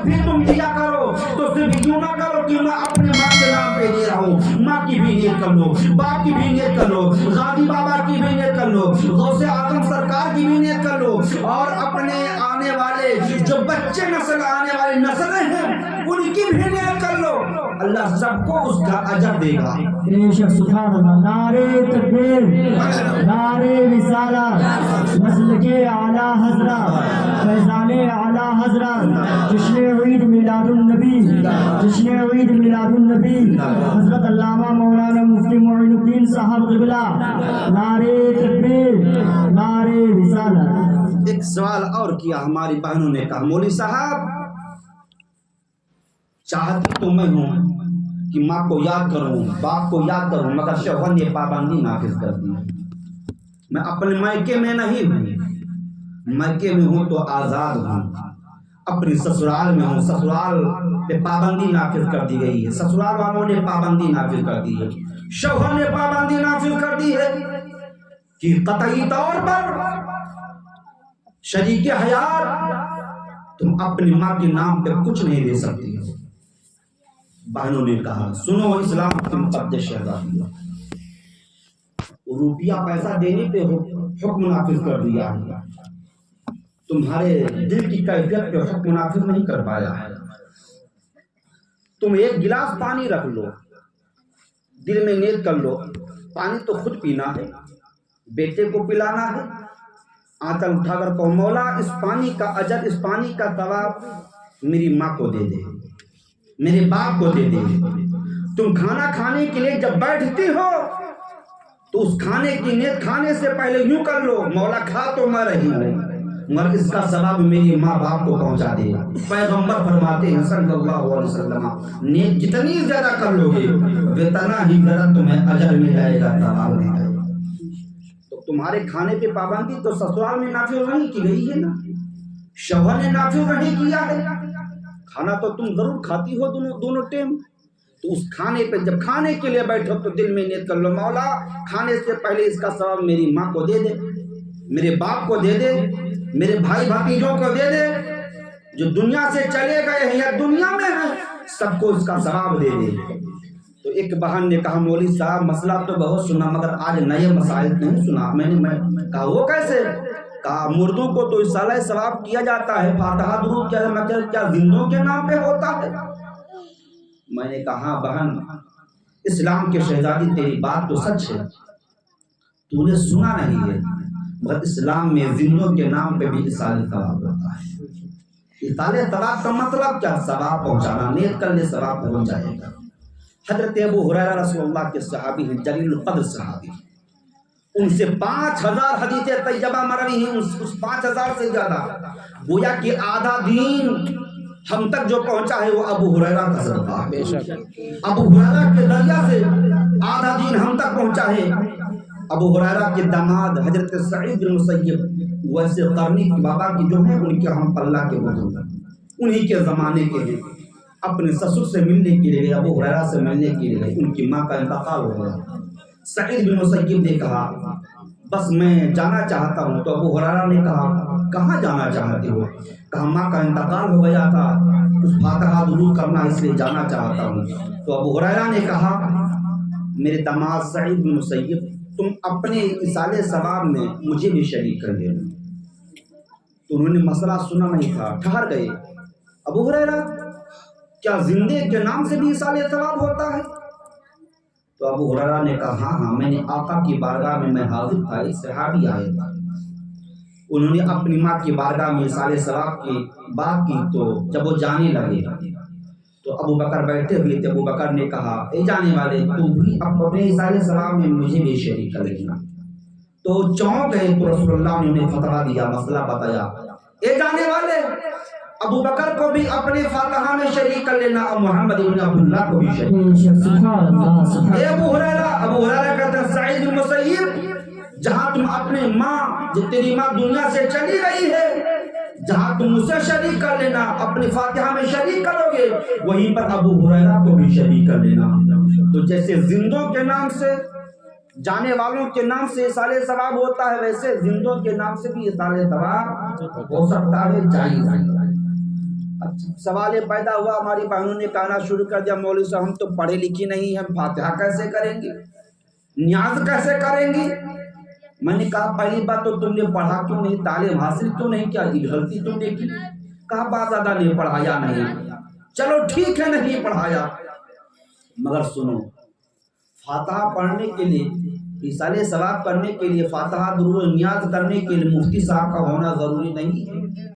जब भी तुम दिया करो तो सिर्फ यूं ना करो कि मैं अपने माँ के नाम पे दे रहा हूँ, माँ की भी नियत कर लो, बाप की भी नियत कर लो, गाजी बाबा की भी नियत कर लो, गौसे आजम सरकार की भी नियत कर लो, और अपने आने वाले जो बच्चे नस्ल आने वाली नस्लें हैं उनकी भी नियत कर लो। अल्लाह सबको उसका अजर देगा। सुभान अल्लाह। नारे तकबीर, नारे रिसाला, मसलके आला हजरत, फैजाने आला हजरत, जश्न ईद मिलादुन नबी, जश्न ईद मिलादुन नबी, हजरत अल्लामा मौलाना मुफ्ती मोइनुद्दीन साहब क़िबला। नारे तकबीर, नारे रिसाला। एक सवाल और किया हमारी बहनों ने, कहा मौलवी साहब चाहती तो मैं हूँ कि माँ को याद करूँ, बाप को याद करूँ, मगर शौहर ने पाबंदी नाफिज कर दी। मैं अपने मायके में नहीं हूँ, मायके में हूँ तो आज़ाद हूँ, अपनी ससुराल में हूँ, ससुराल पे पाबंदी नाफिज कर दी गई है, ससुराल वालों ने पाबंदी नाफिज कर दी है, शौहर ने पाबंदी नाफिज कर दी है कि कतई तौर पर शरीके हयात तुम अपनी माँ के नाम पे कुछ नहीं दे सकती हो। बहनों ने कहा सुनो इस्लाम की मुक़द्दस शहज़ादी, रुपया पैसा देने पे हुक्म नाफिज कर दिया है, तुम्हारे दिल की कैफियत पे हुक्म नाफिज नहीं कर पाया है। तुम एक गिलास पानी रख लो, दिल में नियत कर लो, पानी तो खुद पीना है, बेटे को पिलाना है, आंचल उठाकर कहो मौला इस पानी का अजर, इस पानी का सवाब मेरी माँ को दे दे, मेरे बाप को दे दे। तुम खाना खाने के लिए जब बैठती हो तो उस खाने की नियत खाने से पहले यूं कर लो मौला खा तो मैं रही हूँ, मगर इसका सवाब मेरी माँ बाप को पहुंचा दे। पैगंबर फरमाते हैं सल्लल्लाहु अलैहि वसल्लम, नियत जितनी ज्यादा कर लोगे उतना ही ज्यादा तुम्हें अजर मिल जाएगा, सवाब मिल जाएगा। तो तुम्हारे खाने पे पाबंदी तो ससुराल में नाफिज नहीं की गई है ना, शौहर ने नाफिज नहीं किया है। खाना तो तुम जरूर खाती हो दोनों टाइम, तो उस खाने पे जब खाने के लिए बैठो तो दिल में नियत कर लो मौला खाने से पहले इसका सवाब मेरी माँ को दे दे, मेरे बाप को दे दे, मेरे भाई भतीजों को दे दे, जो दुनिया से चले गए हैं या दुनिया में हैं सबको इसका सवाब दे दे। तो एक बहन ने कहा मौलवी साहब मसला तो बहुत सुना मगर आज नए मसाइल नहीं सुना। मैं कहा वो कैसे? कहा मुर्दों को तो इसाला सवाब किया जाता है, फातिहा दुरूद क्या जिंदों के नाम पे होता है? मैंने कहा बहन इस्लाम के शहजादी तेरी बात तो सच है, तूने सुना नहीं है, मगर इस्लाम में जिंदों के नाम पे भी इसाले सवाब होता है। इसाले सवाब का मतलब क्या? सवाब पहुंचाना, नेक करने सवाब पहुंच जाएगा। हजरत अबू हुरैरा रसूलुल्लाह के सहाबी हैं, जलीलुल क़द्र सहाबी, उनसे 5000 हदीसें तैयबा मरवी हैं, उस 5000 से ज्यादा गोया कि आधा दीन हम तक जो पहुंचा है वो अबू हुरैरा का सदका है। अबू हुरैरा के दरिया से आधा दीन हम तक पहुंचा है। अबू हुरैरा के दामाद हजरत सईद बिन मुसय्यब वैसे करनी बाबा की जो है उनके हम पल्ला के बुजुर्ग, उन्हीं के ज़माने के हैं। अपने ससुर से मिलने के लिए, अबू हुरैरा से मिलने के लिए, उनकी माँ का इंतकाल हो गया। सईद बिन मुसय्यब ने कहा बस मैं जाना चाहता हूँ। तो अबू हुरैरा ने कहा कहाँ जाना चाहते हो? कहा माँ का इंतकाल हो गया था, कुछ फातिहा दुरूद करना इसलिए जाना चाहता हूँ। तो अबू हुरैरा ने कहा मेरे दामाद सईद बिन मुसय्यब तुम अपने इसाले सवाब में मुझे भी शरीक कर लेना। तो उन्होंने मसला सुना नहीं था, ठहर गए। अबू हुरैरा क्या जिंदे के नाम से भी इसाले सवाब होता है? तो अबू हुरैरा ने कहा हाँ मैंने आका की बारगाह में मैं हाजिर था, एक सहाबी आए था, उन्होंने अपनी माँ की बारगाह में इसाले सवाब की बात की। तो जब वो जाने लगे तो अबू बकर बैठे हुए थे, अबू बकर ने कहा ए जाने वाले तू भी अपने इसाले सवाब में मुझे भी शरीक कर लेना। तो चौंक गए, तो रसूलुल्लाह ने उन्हें फतवा दिया, मसला बताया, ए जाने वाले अबू बकर को भी अपने फातिहा में शरीक कर लेना और मोहम्मद इब्न अब्दुल्लाह को भी शरीक। अबू हुरैरा कहते हैं सईद बिन मुसय्यब जहां तुम अपने माँ जो तेरी माँ दुनिया से चली गई है, जहां तुम उसे शरीक कर लेना, अपने फातिहा में शरीक करोगे, वहीं पर अबू हुरैरा को भी शरीक कर लेना। तो जैसे जिंदों के नाम से, जाने वालों के नाम से इसाले सवाब होता है, वैसे जिंदों के नाम से भी इसाले सवाब हो सकता है, जायज़ है। اب سوال یہ پیدا ہوا، ہماری بہنوں نے کہنا شروع کر دیا مولوی صاحب ہم تو پڑھے لکھی نہیں، ہم فاتحہ کیسے کریں گے، نیاز کیسے کریں گے؟ میں نے کہا پہلی بات تو تم نے پڑھا کیوں نہیں، تعلیم حاصل کیوں نہیں کیا، یہ غلطی تم نے کی۔ کہا بازادہ نے پڑھایا نہیں۔ چلو ٹھیک ہے نہیں پڑھایا، مگر سنو، فاتحہ پڑھنے کے لیے، ایصال ثواب کرنے کے لیے، فاتحہ درود نیاز کرنے کے لیے مفتی صاحب کا ہونا ضروری نہیں ہے۔